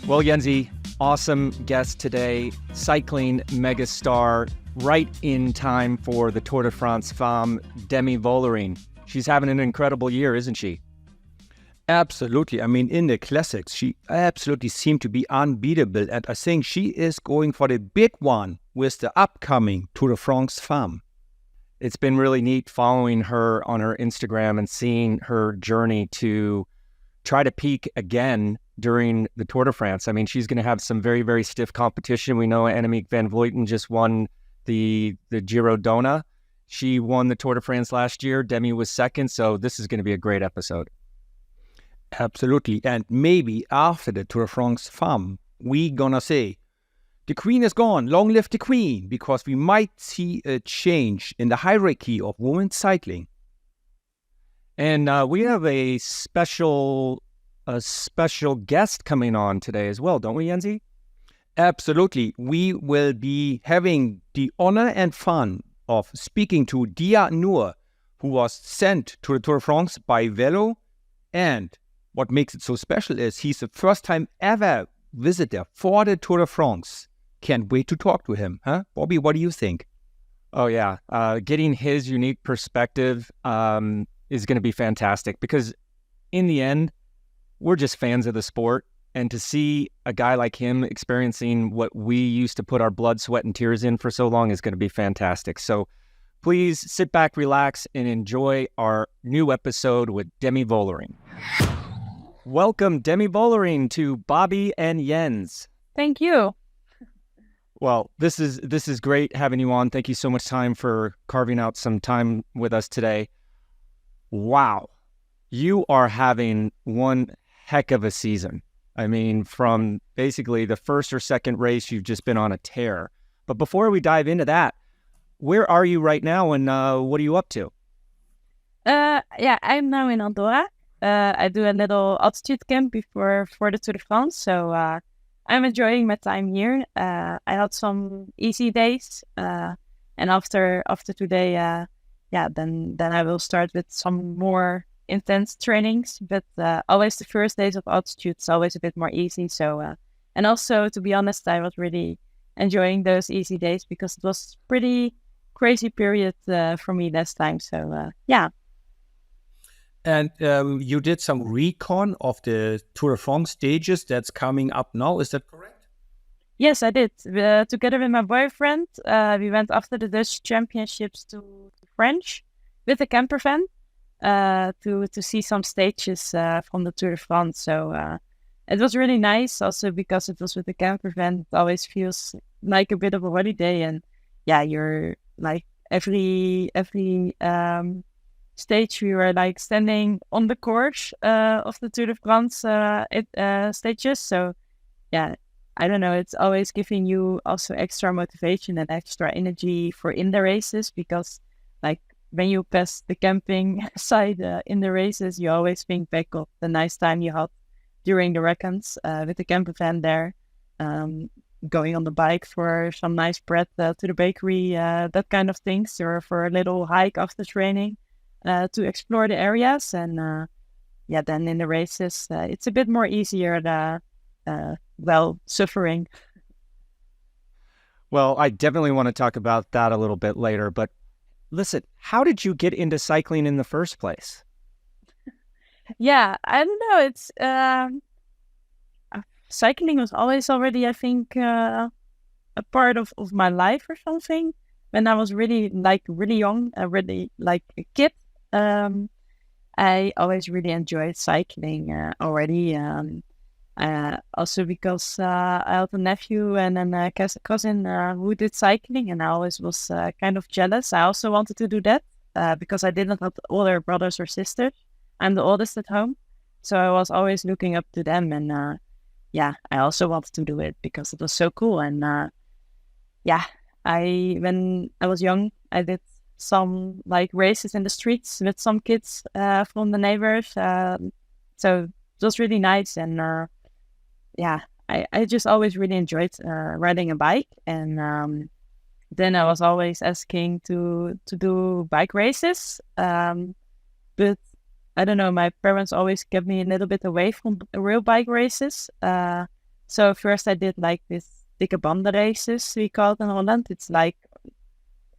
Well, Yenzi, awesome guest today, cycling megastar, right in time for the Tour de France Femmes, Demi Vollering. She's having an incredible year, isn't she? Absolutely. I mean, in the classics, she absolutely seemed to be unbeatable. And I think she is going for the big one with the upcoming Tour de France Femmes. It's been really neat following her on her Instagram and seeing her journey to try to peak again during the Tour de France. I mean, she's going to have some very, very stiff competition. We know Annemiek Van Vlueten just won the Giro Donna. She won the Tour de France last year. Demi was second, so this is going to be a great episode. Absolutely. And maybe after the Tour de France Femmes, we gonna say, the Queen is gone, long live the Queen, because we might see a change in the hierarchy of women's cycling. And we have a special guest coming on today as well, don't we, Yenzi? Absolutely. We will be having the honor and fun of speaking to Diaa Nour, who was sent to the Tour de France by Velo. And what makes it so special is he's the first time ever visitor for the Tour de France. Can't wait to talk to him, huh? Bobby, what do you think? Oh, yeah. Getting his unique perspective is going to be fantastic because in the end, we're just fans of the sport. And to see a guy like him experiencing what we used to put our blood, sweat, and tears in for so long is going to be fantastic. So please sit back, relax, and enjoy our new episode with Demi Vollering. Welcome, Demi Vollering, to Bobby and Jens. Thank you. Well, this is great having you on. Thank you so much for carving out some time with us today. Wow. You are having one heck of a season. I mean, from basically the first or second race, you've just been on a tear. But before we dive into that, where are you right now and what are you up to? I'm now in Andorra. I do a little altitude camp for the Tour de France. So I'm enjoying my time here. I had some easy days. And after today, then I will start with some more intense trainings, but always the first days of altitude is always a bit more easy. So, and also to be honest, I was really enjoying those easy days because it was pretty crazy period for me last time. So, yeah. And you did some recon of the Tour de France stages that's coming up now. Is that correct? Yes, I did. Together with my boyfriend, we went after the Dutch Championships to French with a camper van. To see some stages from the Tour de France. So it was really nice also because it was with the camper van. It always feels like a bit of a holiday. And yeah, you're like every stage we were like standing on the course of the Tour de France stages. So yeah, I don't know. It's always giving you also extra motivation and extra energy for in the races because like when you pass the camping side in the races, you always think back of the nice time you had during the recons with the camper van there, going on the bike for some nice bread to the bakery, that kind of things, or for a little hike after training to explore the areas. And then in the races, it's a bit more easier, suffering. Well, I definitely want to talk about that a little bit later, but listen, how did you get into cycling in the first place? Yeah, I don't know. It's cycling was always already, I think, a part of my life or something. When I was really young, really like a kid, I always really enjoyed cycling already. Also because I had a nephew and then a cousin who did cycling, and I always was kind of jealous. I also wanted to do that because I didn't have older brothers or sisters. I'm the oldest at home, so I was always looking up to them. And I also wanted to do it because it was so cool. And when I was young, I did some like races in the streets with some kids from the neighbors. So it was really nice. And I just always really enjoyed riding a bike. And then I was always asking to do bike races. But I don't know, my parents always kept me a little bit away from real bike races. So first I did like this dikke banden races, we call it in Holland. It's like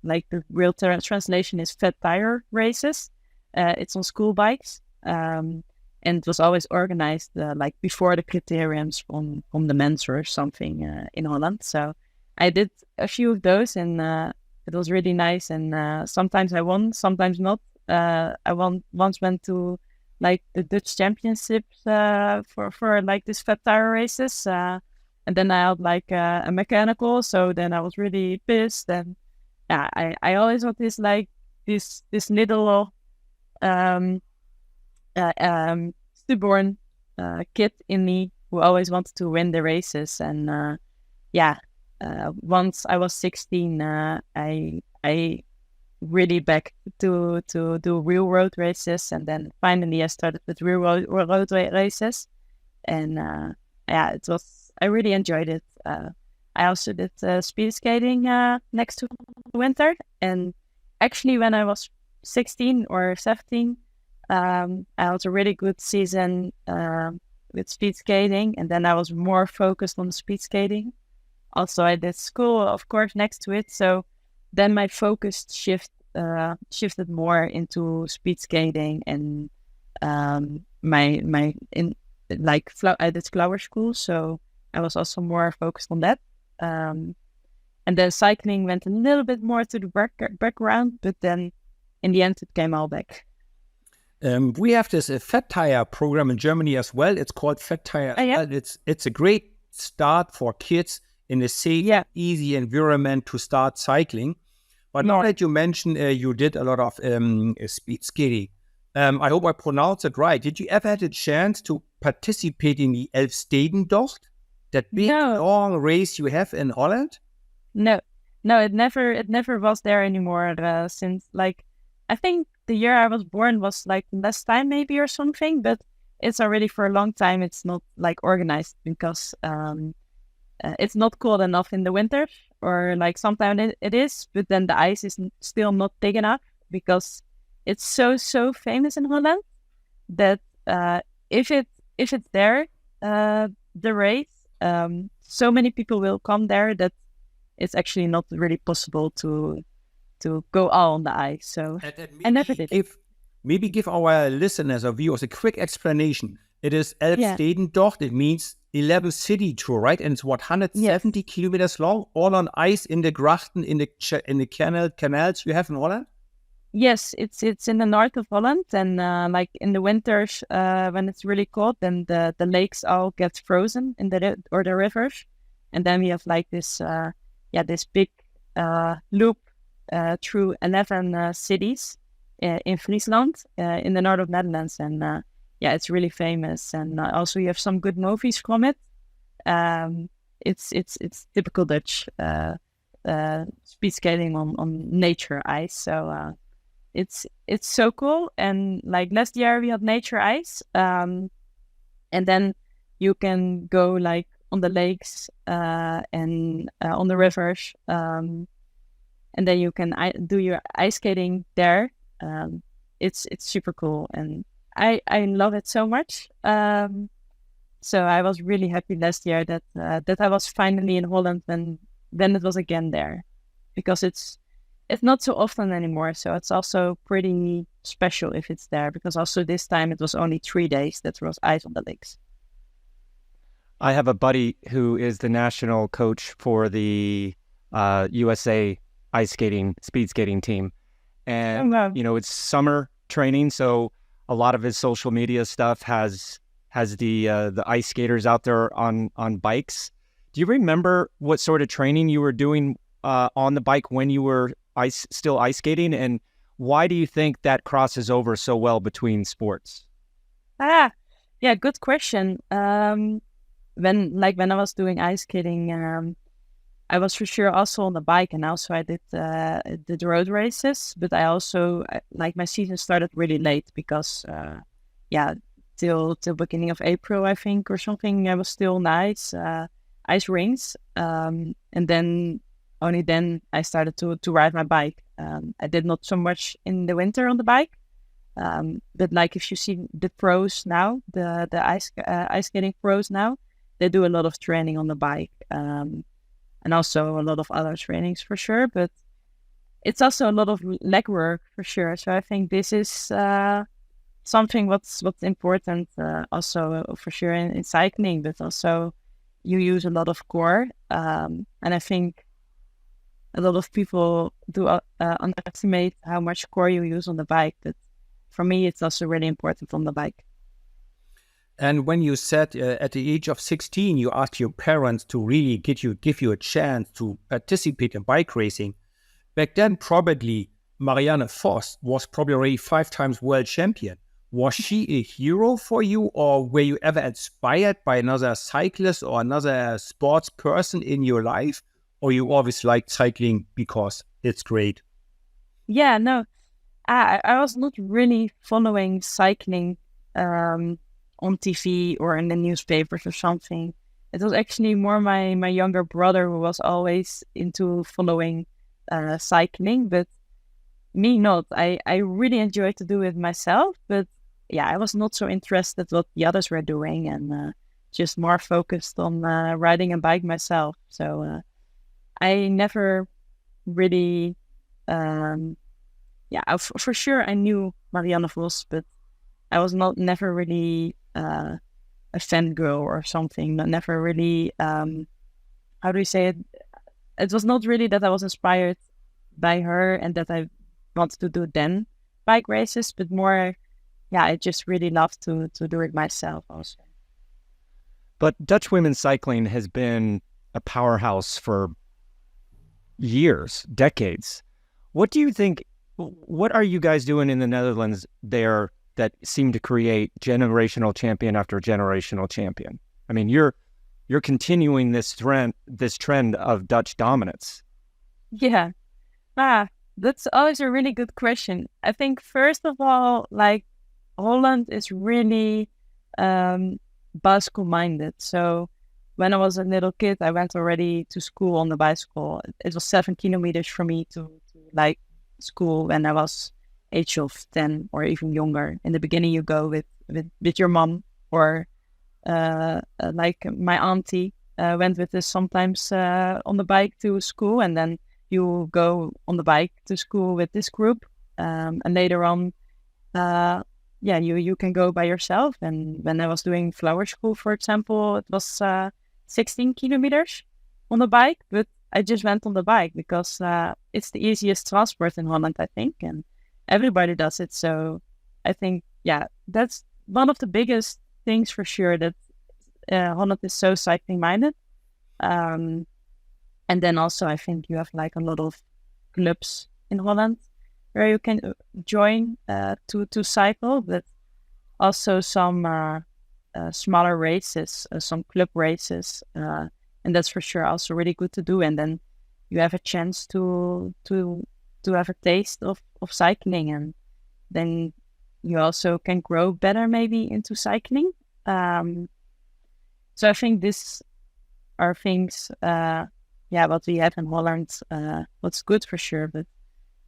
the real translation is fat tire races. It's on school bikes. And it was always organized like before the criteriums from the men's or something in Holland. So I did a few of those, and it was really nice. And sometimes I won, sometimes not. Once went to like the Dutch championships for like this fat tire races. And then I had like a mechanical, so then I was really pissed. And yeah, I always had this like this little stubborn kid in me who always wanted to win the races. And once I was 16, I really back to do real road races, and then finally I started with real road races. And I really enjoyed it. I also did speed skating next to winter, and actually when I was 16 or 17, I had a really good season with speed skating, and then I was more focused on speed skating. Also, I did school, of course, next to it. So then my focus shifted more into speed skating, and I did flower school, so I was also more focused on that. And then cycling went a little bit more to the background, but then in the end it came all back. We have this fat tire program in Germany as well. It's called Fat Tire. Yeah. It's a great start for kids in a safe, easy environment to start cycling. But now that you mentioned you did a lot of speed skating, I hope I pronounced it right. Did you ever had a chance to participate in the Elfstedentocht, that big long race you have in Holland? No, it never was there anymore. Since like I think the year I was born was like last time maybe or something, but it's already for a long time. It's not like organized because it's not cold enough in the winter, or like sometimes it is, but then the ice is still not big enough because it's so famous in Holland that if it's there, the race, so many people will come there that it's actually not really possible to go all on the ice. So I never did it. Maybe give our listeners or viewers a quick explanation. It is Elfstedentocht. It means 11 city tour, right? And it's 170 kilometers long, all on ice in the grachten, in the canals you have in Holland. Yes, it's in the north of Holland, and like in the winters when it's really cold, then the lakes all get frozen in the rivers, and then we have like this this big loop through 11 cities in Friesland, in the north of Netherlands, and it's really famous. And also you have some good movies from it. It's typical Dutch speed skating on nature ice. So it's so cool. And like last year we had nature ice, and then you can go like on the lakes and on the rivers, and then you can do your ice skating there. It's super cool, and I love it so much. So I was really happy last year that I was finally in Holland when it was again there, because it's not so often anymore. So it's also pretty special if it's there, because also this time it was only 3 days that there was ice on the lakes. I have a buddy who is the national coach for the USA ice skating, speed skating team. And, it's summer training, so a lot of his social media stuff has the ice skaters out there on bikes. Do you remember what sort of training you were doing on the bike when you were still ice skating, and why do you think that crosses over so well between sports? Good question. When I was doing ice skating, I was for sure also on the bike, and also I did the road races. But I also my season started really late because till beginning of April, I think, or something. I was still on ice rings, and then only then I started to ride my bike. I did not so much in the winter on the bike, but like if you see the pros now, the ice skating pros now, they do a lot of training on the bike, and also a lot of other trainings for sure. But it's also a lot of leg work for sure. So I think this is something what's important also for sure in cycling, but also you use a lot of core, and I think a lot of people do underestimate how much core you use on the bike. But for me, it's also really important on the bike. And when you said at the age of 16, you asked your parents to really give you a chance to participate in bike racing. Back then, probably Marianne Vos was probably already 5 times world champion. Was she a hero for you, or were you ever inspired by another cyclist or another sports person in your life? Or you always liked cycling because it's great? Yeah, no, I was not really following cycling on TV or in the newspapers or something. It was actually more my younger brother who was always into following cycling, but me not. I really enjoyed to do it myself, but yeah, I was not so interested what the others were doing, and just more focused on riding a bike myself. So I never really, for sure I knew Marianne Vos, but I was never really a fangirl or something. Never really, how do you say it? It was not really that I was inspired by her and that I wanted to do then bike races, but more, yeah, I just really love to do it myself also. But Dutch women's cycling has been a powerhouse for years, decades. What do you think, what are you guys doing in the Netherlands there that seem to create generational champion after generational champion? I mean, you're continuing this trend of Dutch dominance. Yeah. That's always a really good question. I think first of all, like Holland is really bicycle minded. So when I was a little kid, I went already to school on the bicycle. It was 7 kilometers for me to like school when I was age of 10 or even younger. In the beginning, you go with your mom, or like my auntie went with us sometimes on the bike to school, and then you go on the bike to school with this group, and later on, you can go by yourself. And when I was doing flower school, for example, it was 16 kilometers on the bike, but I just went on the bike because it's the easiest transport in Holland, I think, and everybody does it. So I think, yeah, that's one of the biggest things for sure, that Holland is so cycling minded. And then also I think you have like a lot of clubs in Holland where you can join to cycle, but also some smaller races, some club races, and that's for sure also really good to do. And then you have a chance to have a taste of cycling, and then you also can grow better maybe into cycling. So I think these are things, what we have in Holland, what's good for sure. But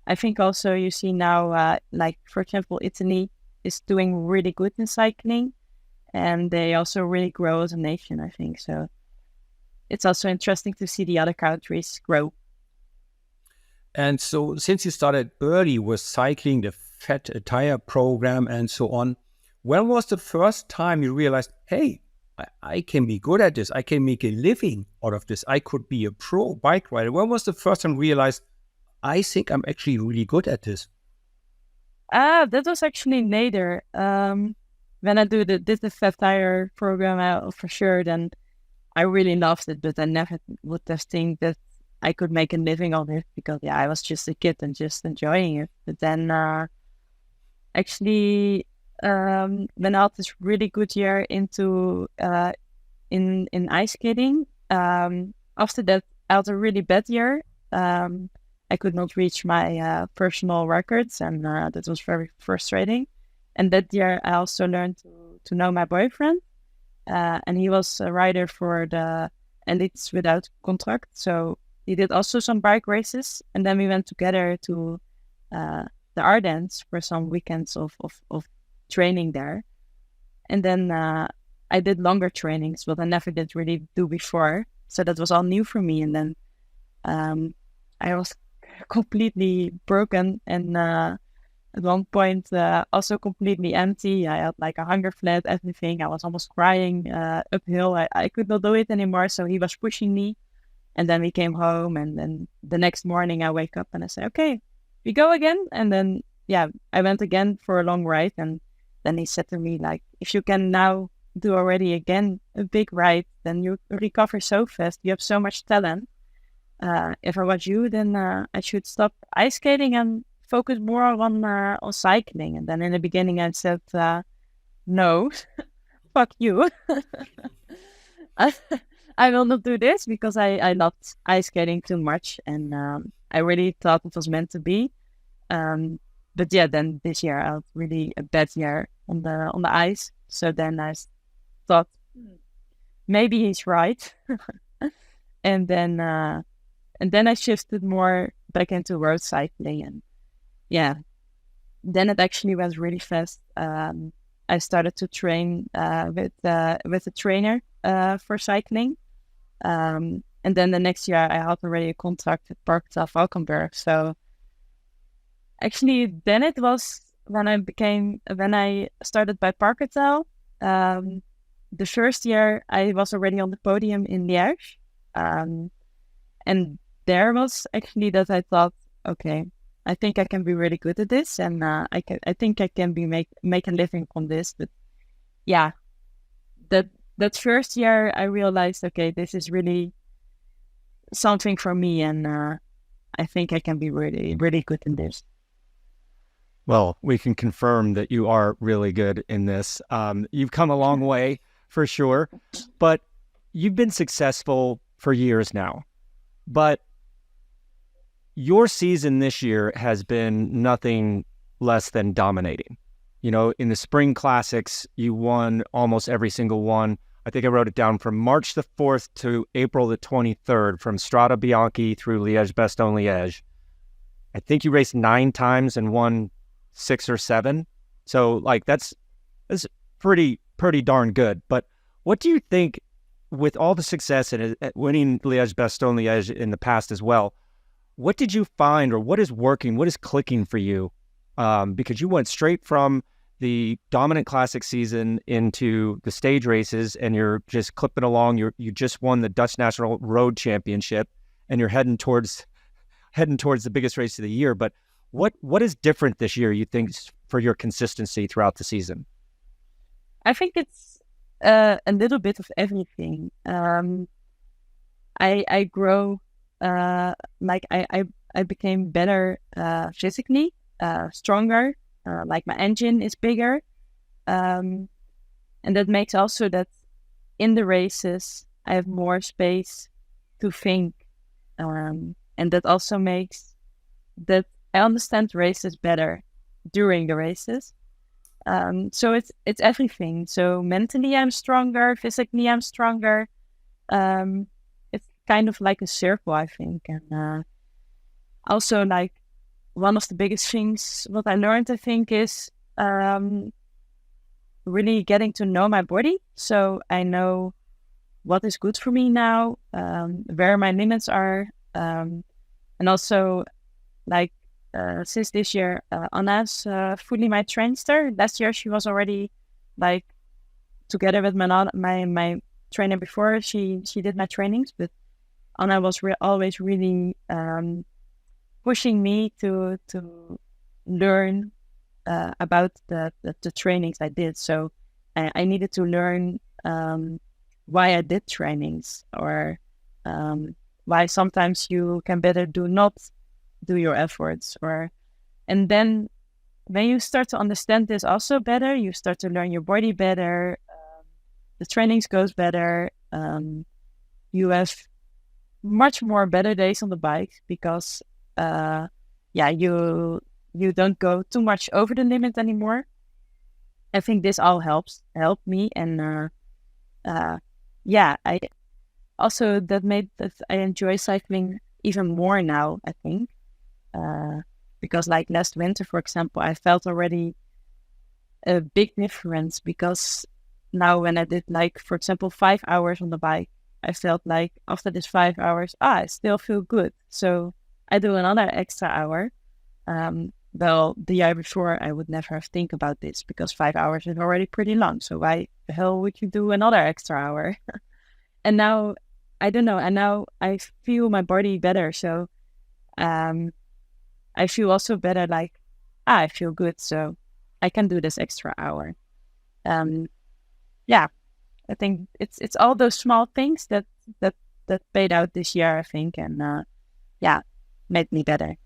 I think also you see now, like for example, Italy is doing really good in cycling, and they also really grow as a nation, I think. So it's also interesting to see the other countries grow. And so since you started early with cycling, the Fat Tire program and so on, when was the first time you realized, hey, I can be good at this, I can make a living out of this, I could be a pro bike rider? When was the first time you realized, I think I'm actually really good at this? That was actually later. When I did the Fat Tire program, for sure, then I really loved it, but I never would have think that I could make a living on it, because I was just a kid and just enjoying it. But then actually, when I had this really good year into in ice skating, after that I had a really bad year. I could not reach my personal records, and that was very frustrating. And that year I also learned to know my boyfriend, and he was a rider for the Elites Without Contract. So he did also some bike races, and then we went together to the Ardennes for some weekends of training there. And then I did longer trainings, what I never did really do before. So that was all new for me. And then I was completely broken, and at one point also completely empty. I had like a hunger flat, everything. I was almost crying uphill. I could not do it anymore. So he was pushing me. And then we came home, and then the next morning I wake up and I say, okay, we go again. And then, I went again for a long ride. And then he said to me, like, if you can now do already again a big ride, then you recover so fast. You have so much talent. If I was you, then I should stop ice skating and focus more on cycling. And then in the beginning I said, no, fuck you. I will not do this, because I loved ice skating too much, and I really thought it was meant to be. But then this year I had really a bad year on the ice. So then I thought, maybe he's right. and then I shifted more back into road cycling, and then it actually went really fast. I started to train with a trainer for cycling. And then the next year I had already a contract with Parkhotel Valkenburg. So actually then it was when I started by Parkhotel. The first year I was already on the podium in Liège. And there was actually that I thought, okay, I think I can be really good at this, and I think I can make a living from this. But that first year I realized, okay, this is really something for me, and I think I can be really, really good in this. Well, we can confirm that you are really good in this. You've come a long way for sure, but you've been successful for years now. But your season this year has been nothing less than dominating. You know, in the spring classics, you won almost every single one. I think I wrote it down from March the 4th to April the 23rd, from Strade Bianchi through Liège, Bastogne, Liège. I think you raced 9 times and won 6 or 7. So like that's pretty darn good. But what do you think, with all the success and winning Liège, Bastogne, Liège in the past as well, what did you find, or what is working, what is clicking for you? Because you went straight from the dominant classic season into the stage races, and you're just clipping along. You just won the Dutch National Road Championship, and you're heading towards the biggest race of the year. But what is different this year, you think, for your consistency throughout the season? I think it's a little bit of everything. I grow, like I became better physically, stronger. Like my engine is bigger, and that makes also that in the races I have more space to think, and that also makes that I understand races better during the races. So it's everything. So mentally I'm stronger, physically I'm stronger. It's kind of like a circle, I think. And also, like, one of the biggest things what I learned, I think, is really getting to know my body. So I know what is good for me now, where my limits are, and also, like, since this year, Anna's fully my trainster. Last year she was already, like, together with my trainer before. She did my trainings, but Anna was always really pushing me to learn about the trainings I did. So I needed to learn why I did trainings, or why sometimes you can better do not do your efforts. And then when you start to understand this also better, you start to learn your body better, the trainings goes better, you have much more better days on the bike, because you don't go too much over the limit anymore. I think this all helped me, and I also, that made that I enjoy cycling even more now, I think, because, like, last winter, for example, I felt already a big difference, because now when I did like, for example, 5 hours on the bike, I felt like after this 5 hours, I still feel good. So I do another extra hour. Well, the year before, I would never have think about this because 5 hours is already pretty long. So why the hell would you do another extra hour? And now, I don't know. And now I feel my body better. So I feel also better like, I feel good. So I can do this extra hour. Yeah, I think it's all those small things that paid out this year, I think. And made me better.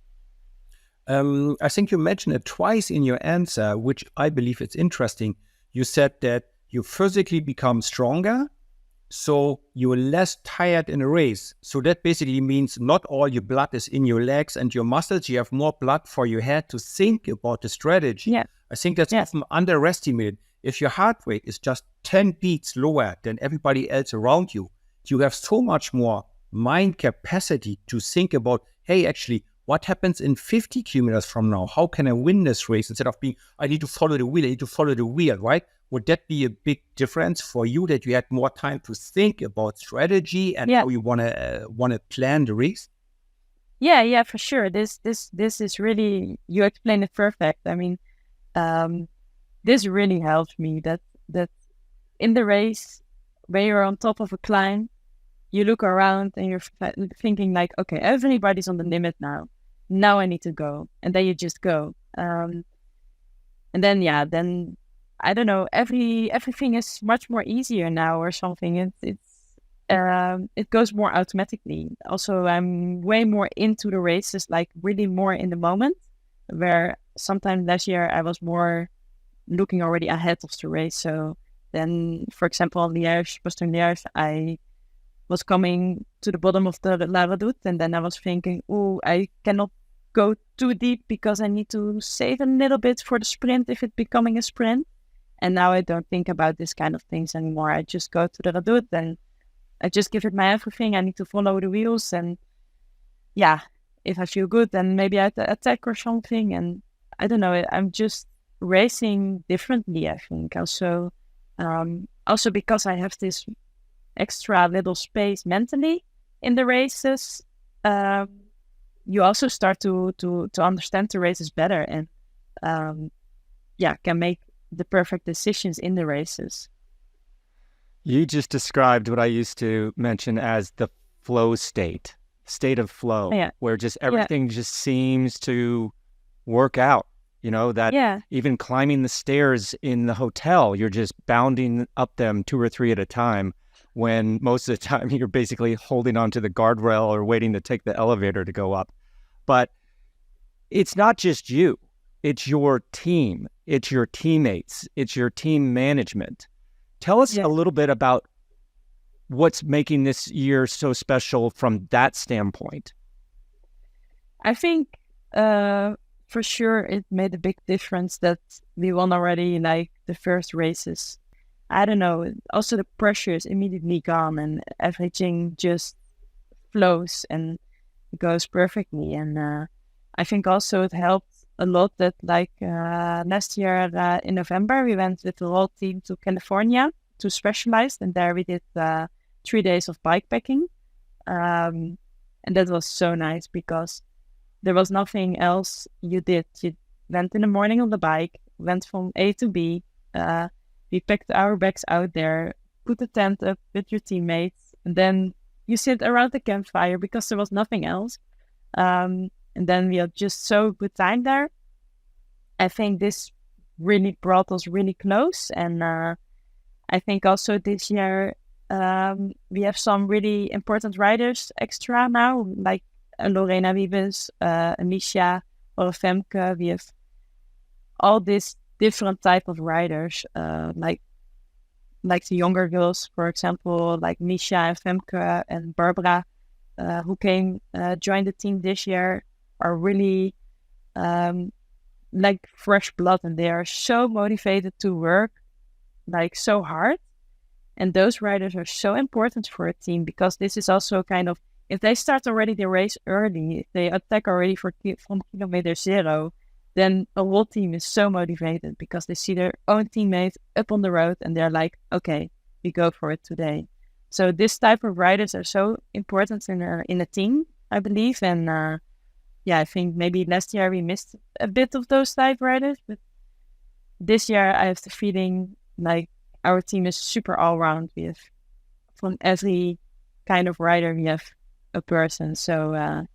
I think you mentioned it twice in your answer, which I believe it's interesting. You said that you physically become stronger, so you're less tired in a race. So that basically means not all your blood is in your legs and your muscles. You have more blood for your head to think about the strategy. Yeah. I think that's often underestimated. If your heart rate is just 10 beats lower than everybody else around you, you have so much more mind capacity to think about, hey, actually, what happens in 50 kilometers from now? How can I win this race? Instead of being, I need to follow the wheel, right? Would that be a big difference for you that you had more time to think about strategy and how you want to plan the race? Yeah, for sure. This is really, you explained it perfect. I mean, this really helped me that in the race, when you're on top of a climb, you look around and you're thinking like, okay, everybody's on the limit now. Now I need to go. And then you just go. And then, then I don't know, everything is much more easier now or something. It goes more automatically. Also, I'm way more into the races, like really more in the moment, where sometimes last year I was more looking already ahead of the race. So then, for example, on Liège, Bastogne Liège, I was coming to the bottom of the La Redoute, and then I was thinking, oh, I cannot go too deep because I need to save a little bit for the sprint if it's becoming a sprint. And now I don't think about this kind of things anymore. I just go to the Redoute and I just give it my everything. I need to follow the wheels, and if I feel good, then maybe I attack or something. And I don't know, I'm just racing differently, I think. Also because I have this extra little space mentally in the races, you also start to understand the races better and can make the perfect decisions in the races. You just described what I used to mention as the flow state of flow, where just everything just seems to work out. You know, that even climbing the stairs in the hotel, you're just bounding up them 2 or 3 at a time, when most of the time you're basically holding onto the guardrail or waiting to take the elevator to go up. But it's not just you. It's your team. It's your teammates. It's your team management. Tell us a little bit about what's making this year so special from that standpoint. I think for sure it made a big difference that we won already like the first races. I don't know. Also, the pressure is immediately gone and everything just flows and goes perfectly. And I think also it helped a lot that like last year in November, we went with the whole team to California to Specialized. And there we did 3 days of bikepacking. And that was so nice because there was nothing else you did. You went in the morning on the bike, went from A to B. We packed our bags out there, put the tent up with your teammates, and then you sit around the campfire because there was nothing else. And then we had just so good time there. I think this really brought us really close. And I think also this year we have some really important riders extra now, like Lorena Wiebes, Misha, or Femke. We have all these different type of riders, like the younger girls, for example, like Misha and Femke and Barbara, who came join the team this year, are really like fresh blood, and they are so motivated to work like so hard. And those riders are so important for a team because this is also kind of, if they start already the race early, if they attack already from kilometer 0, then a whole team is so motivated because they see their own teammates up on the road and they're like, okay, we go for it today. So this type of riders are so important in a team, I believe. And I think maybe last year we missed a bit of those type riders, but this year I have the feeling like our team is super all round. We have from every kind of rider, we have a person. So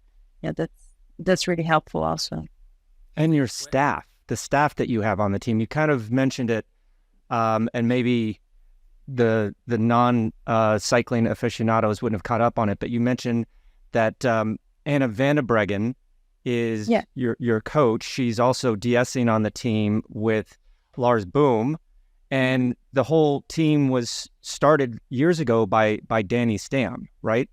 that's really helpful also. And your staff, the staff that you have on the team, you kind of mentioned it, and maybe the non-cycling aficionados wouldn't have caught up on it, but you mentioned that Anna van der Breggen is your coach. She's also de-essing on the team with Lars Boom, and the whole team was started years ago by Danny Stam, right?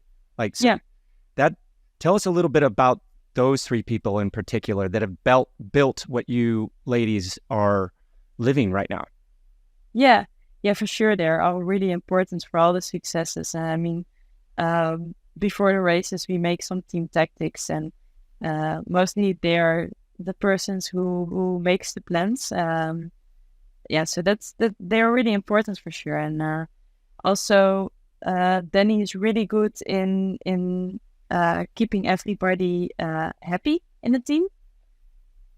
Tell us a little bit about those three people in particular that have built what you ladies are living right now. Yeah, for sure. They're all really important for all the successes. I mean, before the races, we make some team tactics, and mostly they're the persons who makes the plans. So they're really important for sure. And also, Danny is really good in keeping everybody happy in the team.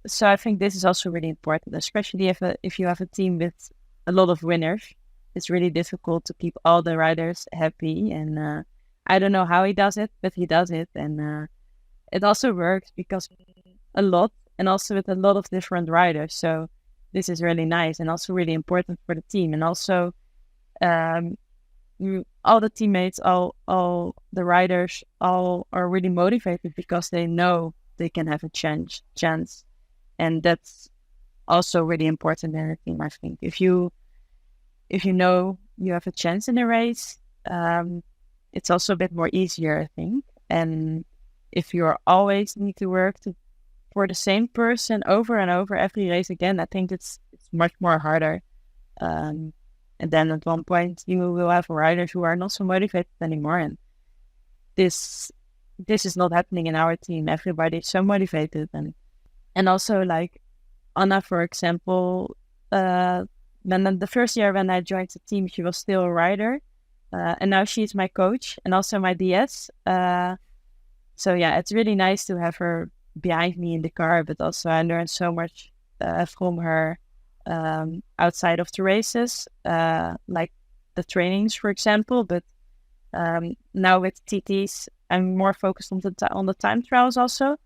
So I think this is also really important, especially if you have a team with a lot of winners. It's really difficult to keep all the riders happy. And I don't know how he does it, but he does it. And it also works because a lot, and also with a lot of different riders. So this is really nice and also really important for the team. And also all the teammates, all the riders, all are really motivated because they know they can have a chance. And that's also really important in a team, I think. If you know you have a chance in a race, it's also a bit more easier, I think. And if you always need to work for the same person over and over every race again, I think it's much more harder. And then at one point you will have riders who are not so motivated anymore. And this is not happening in our team. Everybody is so motivated. And also like Anna, for example, then the first year when I joined the team, she was still a rider. And now she's my coach and also my DS. So it's really nice to have her behind me in the car, but also I learned so much from her outside of the races, like the trainings, for example. But now with TTs, I'm more focused on the time trials also.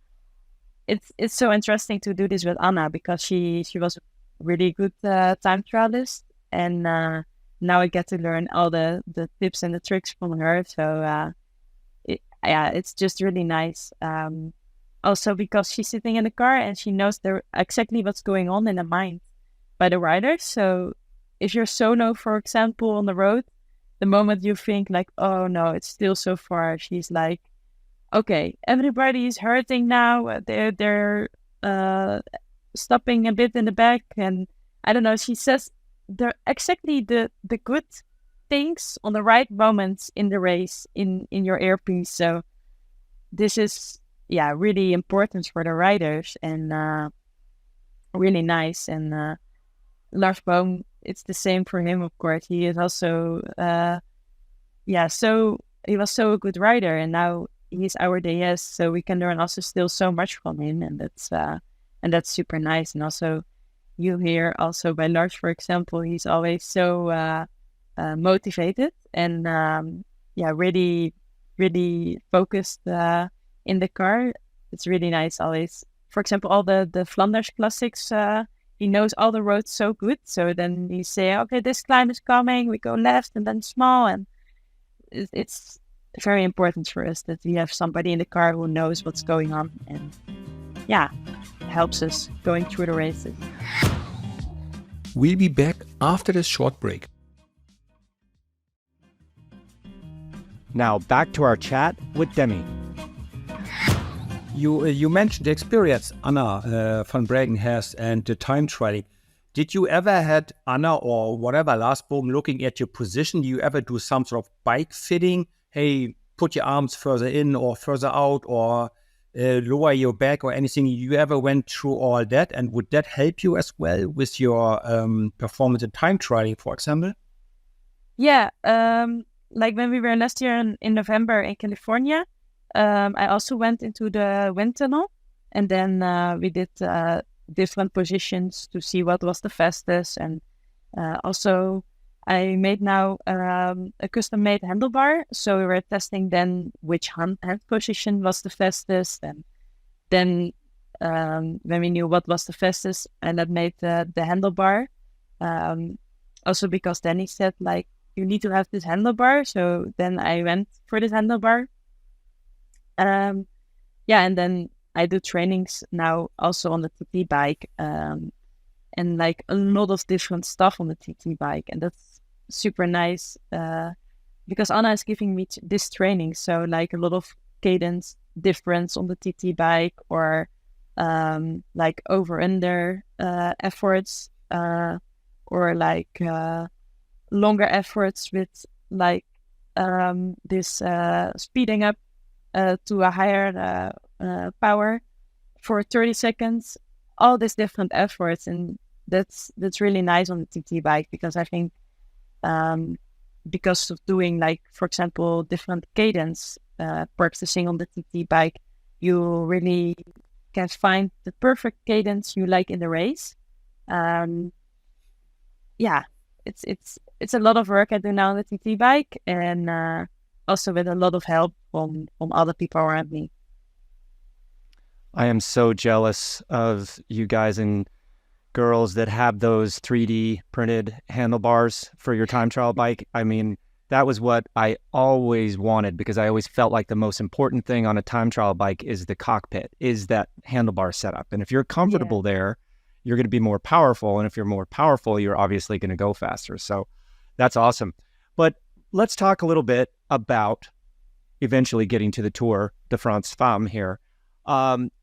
It's so interesting to do this with Anna because she was a really good time trialist, and now I get to learn all the tips and the tricks from her. So it's just really nice. Also because she's sitting in the car and she knows exactly what's going on in the mind by the riders. So if you're solo, for example, on the road, the moment you think like, oh no, it's still so far, she's like, okay, everybody is hurting now. They're stopping a bit in the back, and I don't know. She says exactly the good things on the right moments in the race in your earpiece. So this is really important for the riders and really nice. And Lars Boom, it's the same for him, of course. He is also so he was so a good rider, and now he's our DS, so we can learn also still so much from him, and that's super nice. And also you hear also by Lars, for example, he's always so motivated and really really focused in the car. It's really nice always. For example, all the Flanders classics, he knows all the roads so good. So then you say, okay, this climb is coming, we go left and then small, and it's very important for us that we have somebody in the car who knows what's going on and helps us going through the races. We'll be back after this short break. Now back to our chat with Demi. You mentioned the experience Anna van Breggen has and the time trialing. Did you ever had Anna or whatever Lars Boom looking at your position? Do you ever do some sort of bike fitting? Hey, put your arms further in or further out, or lower your back or anything? You ever went through all that, and would that help you as well with your performance and time trialing, for example? Yeah, like when we were last year in November in California, I also went into the wind tunnel, and then we did different positions to see what was the fastest, and also I made now a custom-made handlebar, so we were testing then which hand position was the fastest, and then when we knew what was the fastest, and that made the handlebar. Also because Danny said, like, you need to have this handlebar, so then I went for this handlebar. And then I do trainings now also on the TT bike, and like a lot of different stuff on the TT bike, and that's super nice because Anna is giving me this training, so like a lot of cadence difference on the TT bike, or like over under efforts, or like longer efforts with like this speeding up to a higher power for 30 seconds, all these different efforts, and that's really nice on the TT bike, because I think because of doing, like, for example, different cadence practicing on the TT bike, you really can find the perfect cadence you like in the race. It's a lot of work I do now on the TT bike, and also with a lot of help from other people around me. I am so jealous of you guys and girls that have those 3D printed handlebars for your time trial bike. I mean, that was what I always wanted, because I always felt like the most important thing on a time trial bike is the cockpit, is that handlebar setup. And if you're comfortable there, you're going to be more powerful. And if you're more powerful, you're obviously going to go faster. So that's awesome. But let's talk a little bit about eventually getting to the Tour de France Femmes here.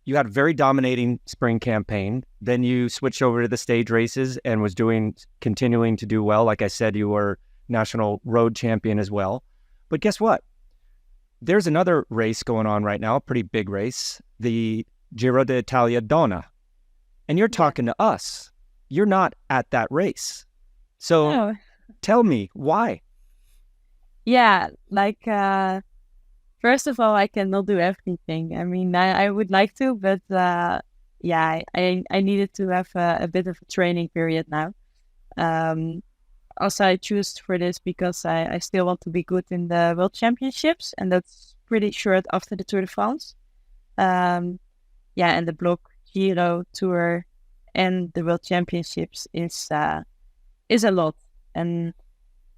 You had a very dominating spring campaign. Then you switched over to the stage races and was continuing to do well. Like I said, you were national road champion as well. But guess what? There's another race going on right now, a pretty big race, the Giro d'Italia Donne. And you're talking to us. You're not at that race. So tell me, why? Yeah, like, first of all, I cannot do everything. I mean, I would like to, but I needed to have a bit of a training period now. Also, I choose for this because I still want to be good in the World Championships, and that's pretty short after the Tour de France. And the block, Giro, Tour, and the World Championships is a lot, and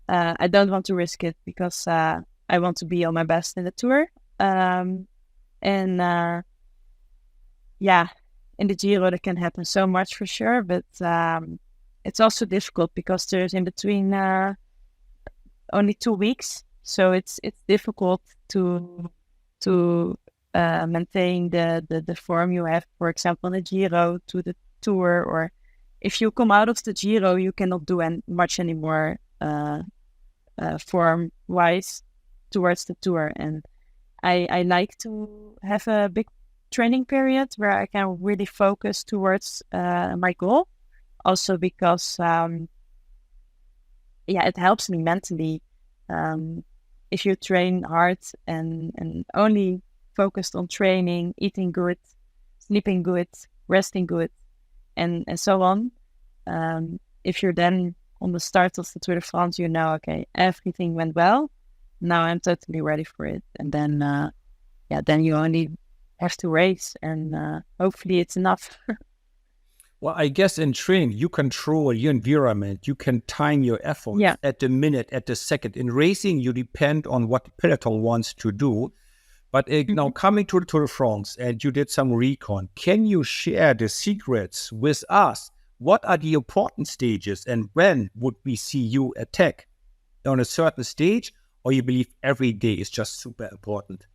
I don't want to risk it, because I want to be on my best in the Tour. In the Giro that can happen so much for sure, but it's also difficult because there's in between only 2 weeks, so it's difficult to maintain the form you have, for example, in the Giro to the Tour, or if you come out of the Giro, you cannot do much anymore form wise towards the Tour. And I like to have a big training period where I can really focus towards my goal. Also because it helps me mentally. If you train hard and only focused on training, eating good, sleeping good, resting good, and so on, if you're then on the start of the Tour de France, you know, okay, everything went well. Now I'm totally ready for it. And then, then you only have to race, and hopefully it's enough. Well, I guess in training, you control your environment. You can time your efforts at the minute, at the second. In racing, you depend on what the peloton wants to do. But now coming to the Tour de France, and you did some recon, can you share the secrets with us? What are the important stages, and when would we see you attack? On a certain stage, or you believe every day is just super important?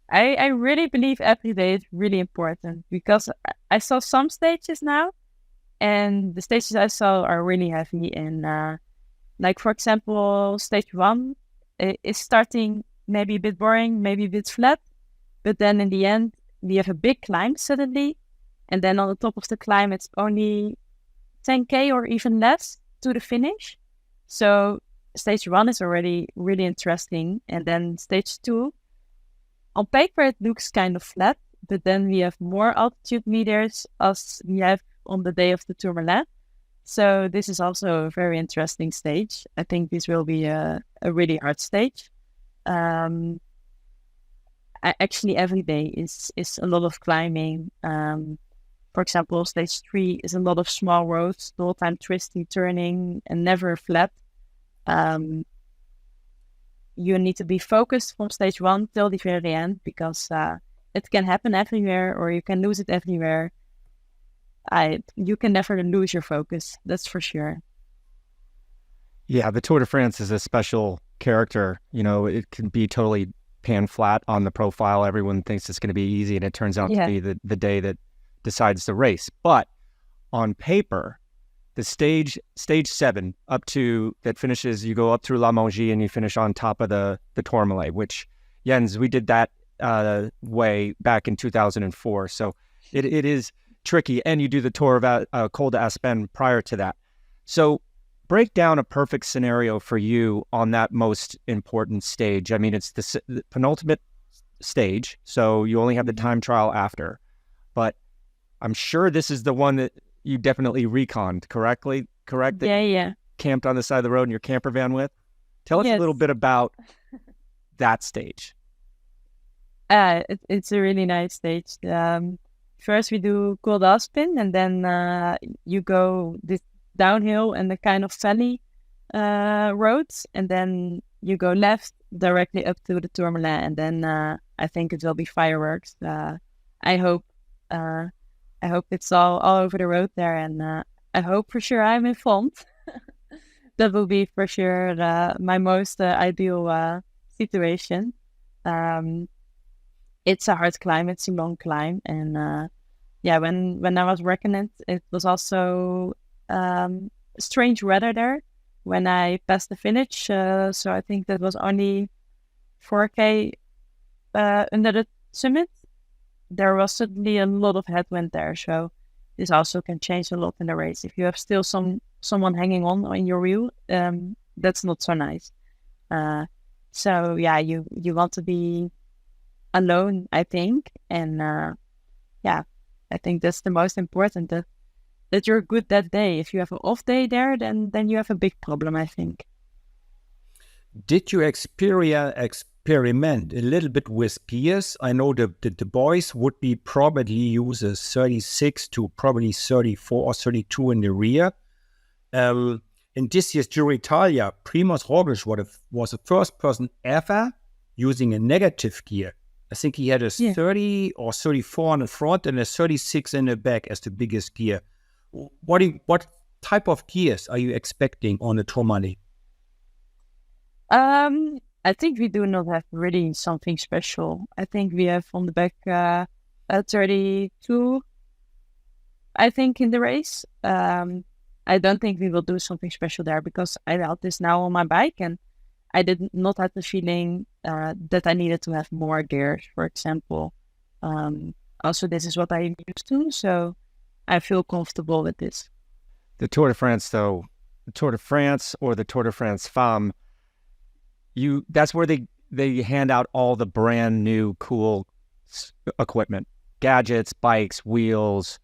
I really believe every day is really important, because I saw some stages now, and the stages I saw are really heavy. And like, for example, stage 1 is starting maybe a bit boring, maybe a bit flat, but then in the end, we have a big climb suddenly, and then on the top of the climb, it's only 10K or even less to the finish. So stage 1 is already really interesting. And then stage 2, on paper, it looks kind of flat, but then we have more altitude meters as we have on the day of the Tourmalet. So this is also a very interesting stage. I think this will be a really hard stage. Actually, every day is a lot of climbing. For example, stage 3 is a lot of small roads, the whole time twisting, turning, and never flat. You need to be focused from stage 1 till the very end, because it can happen everywhere, or you can lose it everywhere. You can never lose your focus, that's for sure. Yeah, the Tour de France is a special character. You know, it can be totally pan flat on the profile. Everyone thinks it's going to be easy, and it turns out to be the day that decides the race. But on paper, the stage 7 up to that finishes, you go up through La Mongie and you finish on top of the Tourmalet, which, Jens, we did that way back in 2004. So it is tricky. And you do the Tour of Col d'Aspin prior to that. So break down a perfect scenario for you on that most important stage. I mean, it's the penultimate stage, so you only have the time trial after. But I'm sure this is the one that you definitely reconned, correct? Yeah. Camped on the side of the road in your camper van with? Tell us a little bit about that stage. It's a really nice stage. First we do Col d'Aspin, and then you go this downhill and the kind of valley roads, and then you go left directly up to the Tourmalet, and then I think it will be fireworks. I hope it's all over the road there, and I hope for sure I'm informed. That will be for sure my most ideal situation. It's a hard climb, it's a long climb, and when I was reckoning it was also strange weather there when I passed the finish. So I think that was only 4K under the summit. There was suddenly a lot of headwind there, so this also can change a lot in the race. If you have still someone hanging on your wheel, that's not so nice. So yeah, you want to be alone, I think, and I think that's the most important, that you're good that day. If you have an off day there, then you have a big problem, I think. Did you experiment a little bit with gears? I know that the boys would be probably use a 36 to probably 34 or 32 in the rear. In this year's Giro d'Italia, Primož Roglič was the first person ever using a negative gear. I think he had a 30 or 34 in the front and a 36 in the back as the biggest gear. What type of gears are you expecting on the Tourmalet? I think we do not have really something special. I think we have on the back 32, I think, in the race. I don't think we will do something special there, because I felt this now on my bike, and I did not have the feeling that I needed to have more gears, for example. Also, this is what I'm used to, so I feel comfortable with this. The Tour de France, though, the Tour de France or the Tour de France Femmes, that's where they hand out all the brand new cool equipment, gadgets, bikes, wheels,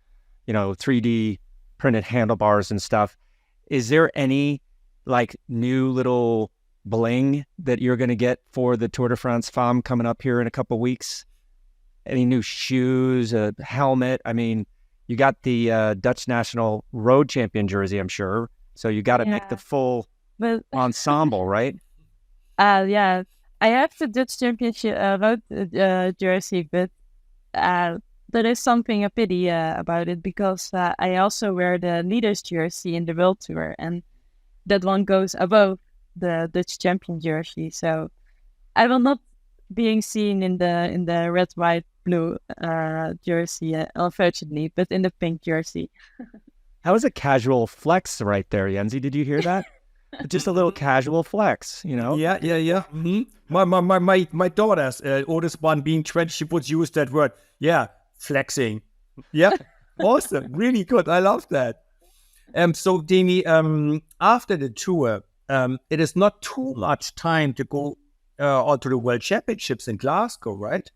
3D printed handlebars and stuff. Is there any new little bling that you're going to get for the Tour de France Femmes coming up here in a couple of weeks? Any new shoes, a helmet? I mean, you got the Dutch national road champion jersey, I'm sure. So you got to make the full ensemble, right? I have the Dutch championship road jersey, but there is something a pity about it, because I also wear the leaders jersey in the World Tour, and that one goes above the Dutch champion jersey. So I will not being seen in the red, white, blue jersey, unfortunately, but in the pink jersey. That was a casual flex right there, Jensie. Did you hear that? Just a little casual flex, you know? Yeah. My daughter's oldest one, being 20, she would use that word. Yeah, flexing. Yeah, awesome, really good. I love that. So Demi, after the tour, it is not too much time to go on to the World Championships in Glasgow, right?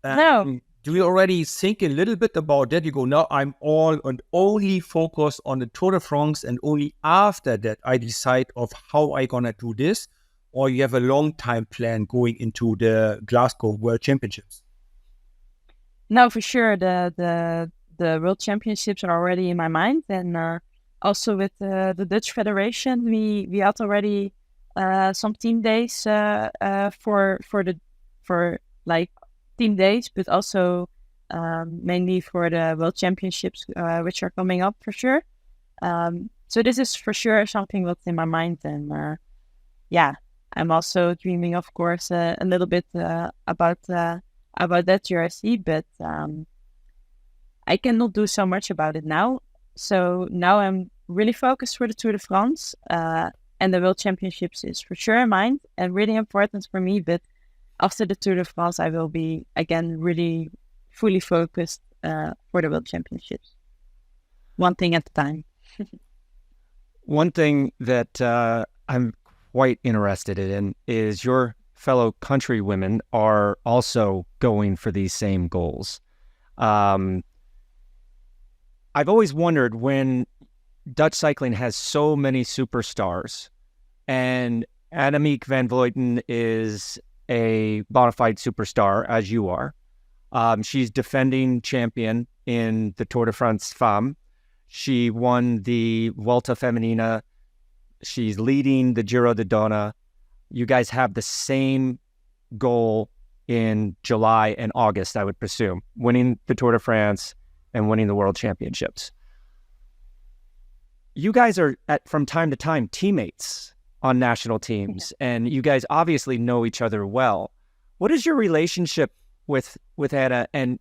No. Do you already think a little bit about that? You go, now I'm all and only focused on the Tour de France, and only after that I decide of how I gonna do this, or you have a long time plan going into the Glasgow World Championships? No, for sure. The World Championships are already in my mind, and also with the Dutch Federation, we had already some team days for like team days, but also mainly for the World Championships, which are coming up for sure. So this is for sure something that's in my mind, and yeah, I'm also dreaming, of course, a little bit about that jersey, but I cannot do so much about it now. So now I'm really focused for the Tour de France, and the World Championships is for sure in mind and really important for me. But after the Tour de France, I will be again really fully focused for the World Championships. One thing at a time. One thing that I'm quite interested in is your fellow countrywomen are also going for these same goals. I've always wondered, when Dutch cycling has so many superstars, and Annemiek Van Vlueten is a bona fide superstar, as you are. She's defending champion in the Tour de France Femmes. She won the Vuelta Femenina. She's leading the Giro de Dona. You guys have the same goal in July and August, I would presume, winning the Tour de France and winning the World Championships. You guys are, from time to time, teammates on national teams, and you guys obviously know each other well. What is your relationship with Anna, and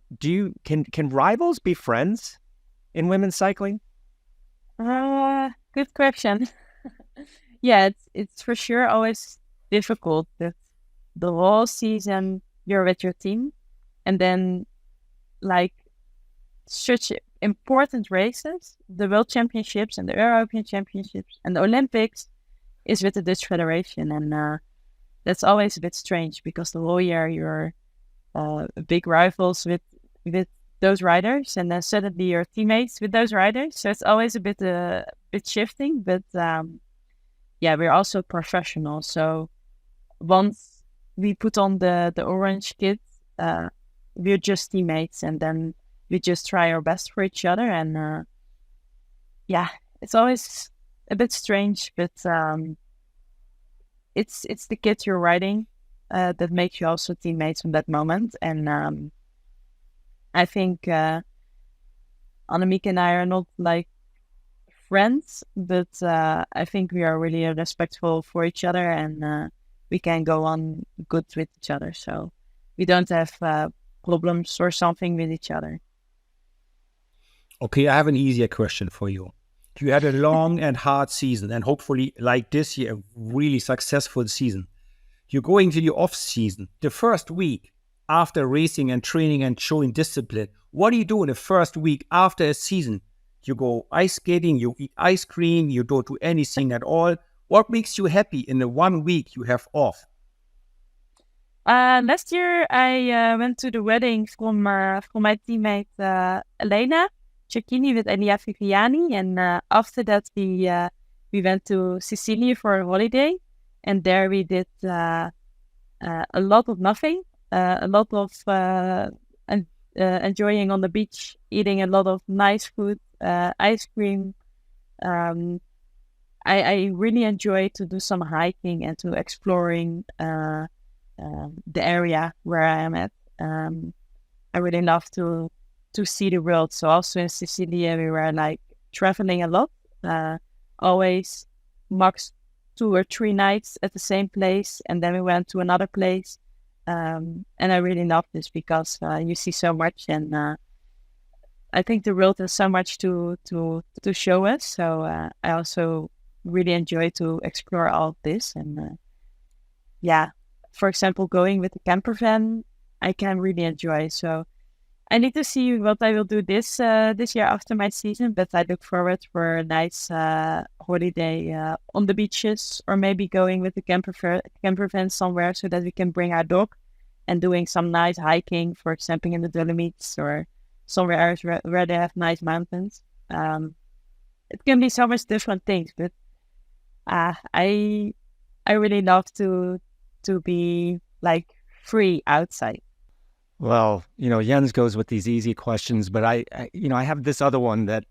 can rivals be friends in women's cycling? Good question. Yeah, it's for sure always difficult that the whole season you're with your team, and then like such important races, the World Championships and the European Championships and the Olympics is with the Dutch Federation, and that's always a bit strange because the whole year you're big rivals with those riders, and then suddenly you're teammates with those riders. So it's always a bit shifting, but yeah, we're also professional. So once we put on the orange kit, we're just teammates, and then we just try our best for each other. And yeah, it's always a bit strange, but it's the kit you're riding that makes you also teammates in that moment. And I think Annemiek and I are not like friends, but I think we are really respectful for each other, and we can go on good with each other. So we don't have problems or something with each other. Okay, I have an easier question for you. You had a long and hard season, and hopefully, like this year, a really successful season. You're going to the off season, the first week after racing and training and showing discipline. What do you do in the first week after a season? You go ice skating, you eat ice cream, you don't do anything at all. What makes you happy in the 1 week you have off? Last year I went to the wedding from my teammate Elena Cecchini with Elia Viviani, and after that we went to Sicily for a holiday, and there we did a lot of nothing, a lot of enjoying on the beach, eating a lot of nice food, ice cream. I really enjoy to do some hiking and to exploring the area where I am at. I really love to see the world. So also in Sicily, we were like traveling a lot, always max 2 or 3 nights at the same place, and then we went to another place. And I really love this because you see so much, and I think the world has so much to show us. So I also really enjoy to explore all of this. And for example, going with the camper van, I can really enjoy. So I need to see what I will do this year after my season, but I look forward for a nice holiday on the beaches, or maybe going with the camper van somewhere so that we can bring our dog and doing some nice hiking, for example, in the Dolomites or somewhere else where they have nice mountains. It can be so much different things, but I really love to be like free outside. Well, Jens goes with these easy questions, but I have this other one that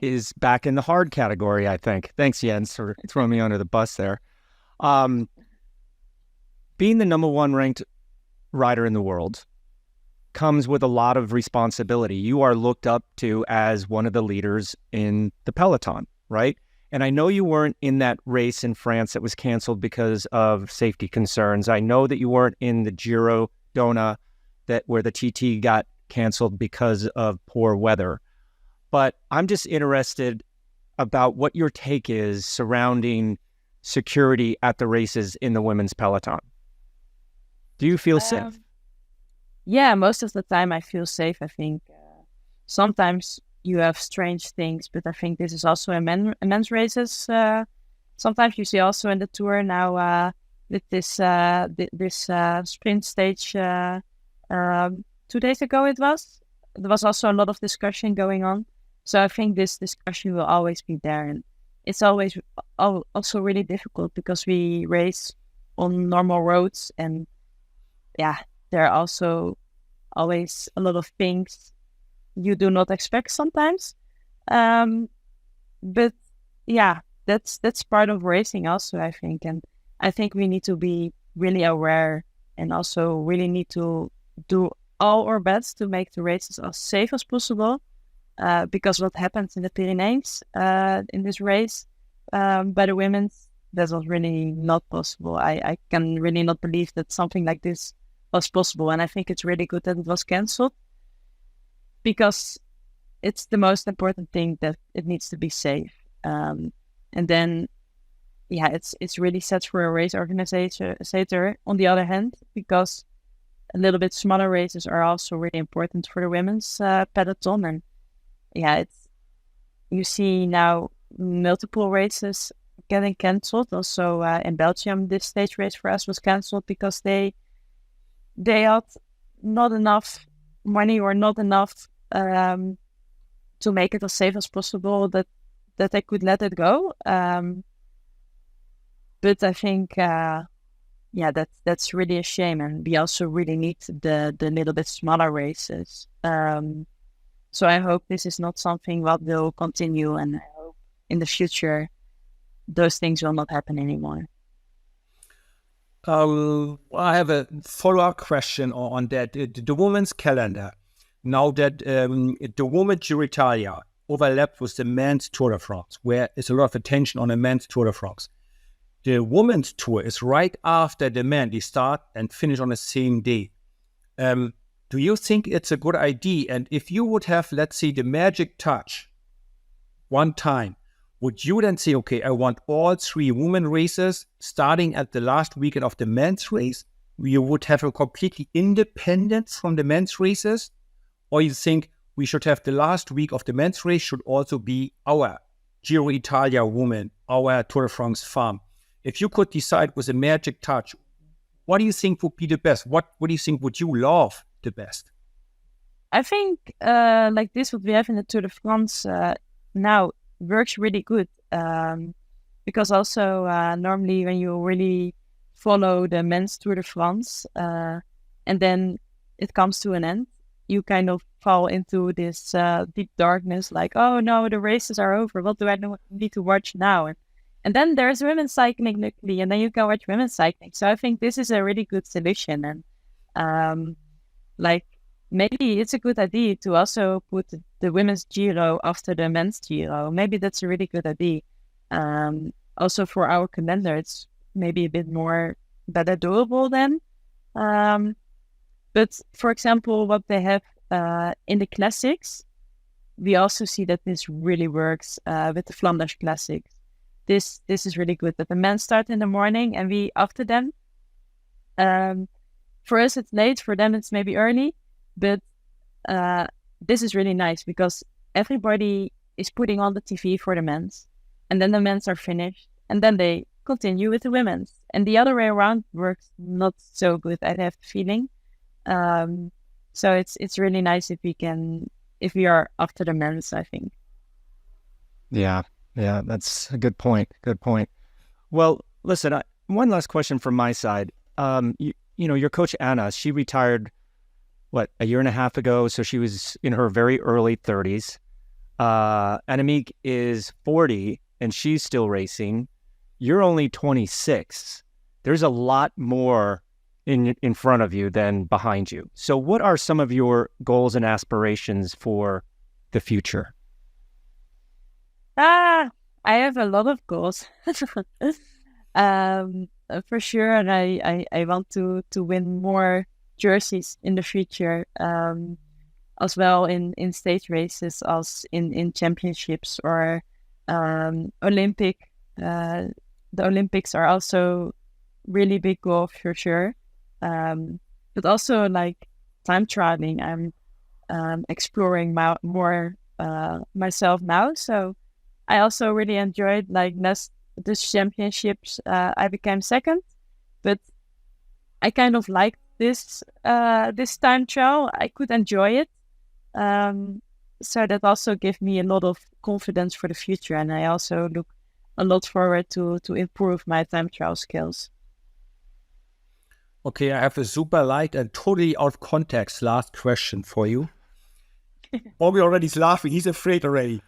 is back in the hard category, I think. Thanks, Jens, for throwing me under the bus there. Being the number one ranked rider in the world comes with a lot of responsibility. You are looked up to as one of the leaders in the peloton, right? And I know you weren't in that race in France that was canceled because of safety concerns. I know that you weren't in the Giro Dona where the TT got canceled because of poor weather. But I'm just interested about what your take is surrounding security at the races in the women's peloton. Do you feel safe? Yeah, most of the time I feel safe. I think sometimes you have strange things, but I think this is also in men's races. Sometimes you see also in the Tour now with this sprint stage 2 days ago there was also a lot of discussion going on. So I think this discussion will always be there, and it's always also really difficult because we race on normal roads, and there are also always a lot of things you do not expect sometimes. But that's part of racing also, I think. And I think we need to be really aware and also really need to do all our best to make the races as safe as possible. Because what happens in the Pyrenees in this race by the women, that was really not possible. I can really not believe that something like this was possible. And I think it's really good that it was cancelled, because it's the most important thing, that it needs to be safe. And then, it's really sad for a race organizer on the other hand, because a little bit smaller races are also really important for the women's peloton. And you see now multiple races getting cancelled. Also in Belgium, this stage race for us was cancelled because they had not enough money or not enough to make it as safe as possible that they could let it go. But I think that's really a shame, and we also really need the little bit smaller races. So I hope this is not something that will continue, and I hope in the future those things will not happen anymore. I have a follow-up question on that. The women's calendar, now that the women's Giro d'Italia overlapped with the men's Tour de France, where there's a lot of attention on the men's Tour de France. The women's tour is right after the men. They start and finish on the same day. Do you think it's a good idea? And if you would have, let's say, the magic touch one time, would you then say, okay, I want all 3 women races starting at the last weekend of the men's race? You would have a completely independent from the men's races? Or you think we should have the last week of the men's race should also be our Giro d'Italia women, our Tour de France Femmes? If you could decide with a magic touch, what do you think would be the best? What do you think would you love the best? I think like this, what we have in the Tour de France now works really good. Because also normally when you really follow the men's Tour de France and then it comes to an end, you kind of fall into this deep darkness, like, oh no, the races are over. What do I need to watch now? And then there's women's cycling luckily, and then you can watch women's cycling. So I think this is a really good solution. And like maybe it's a good idea to also put the women's Giro after the men's Giro. Maybe that's a really good idea. Also for our calendar, it's maybe a bit more better doable then. But for example, what they have in the classics, we also see that this really works with the Flanders Classics. this is really good that the men start in the morning and we after them. For us it's late, for them it's maybe early, but this is really nice because everybody is putting on the TV for the men's, and then the men's are finished, and then they continue with the women's, and the other way around works not so good, I have the feeling. So it's really nice if we are after the men's, I think. Yeah, that's a good point. Good point. Well, listen, one last question from my side. You know, your coach Anna, she retired, a year and a half ago, so she was in her very early 30s. Annemiek is 40, and she's still racing. You're only 26. There's a lot more in front of you than behind you. So what are some of your goals and aspirations for the future? I have a lot of goals. For sure, and I want to win more jerseys in the future, as well in stage races as in championships or Olympic. The Olympics are also really big goal for sure. But also like time traveling, I'm exploring more myself now. So I also really enjoyed like this championships. I became second, but I kind of liked this time trial. I could enjoy it. So that also gave me a lot of confidence for the future, and I also look a lot forward to improve my time trial skills. Okay, I have a super light and totally out of context last question for you. Bobby already is laughing. He's afraid already.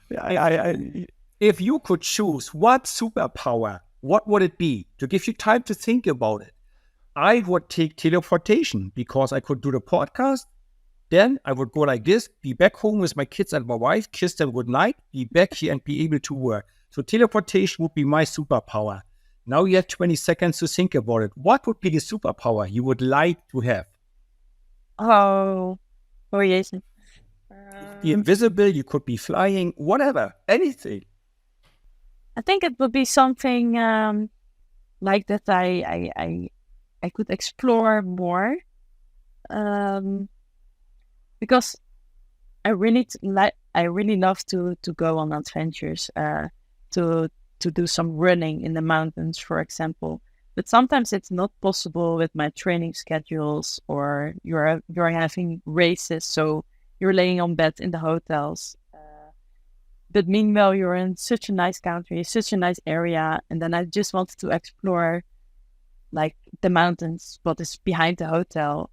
If you could choose one superpower, what would it be? To give you time to think about it. I would take teleportation because I could do the podcast. Then I would go like this, be back home with my kids and my wife, kiss them goodnight, be back here and be able to work. So teleportation would be my superpower. Now you have 20 seconds to think about it. What would be the superpower you would like to have? Oh yes. Be invisible, you could be flying, whatever, anything. I think it would be something like that. I could explore more, because I really love to go on adventures, to do some running in the mountains, for example. But sometimes it's not possible with my training schedules, or you're having races, so you're laying on bed in the hotels. But meanwhile, you're in such a nice country, such a nice area, and then I just wanted to explore like the mountains, what is behind the hotel.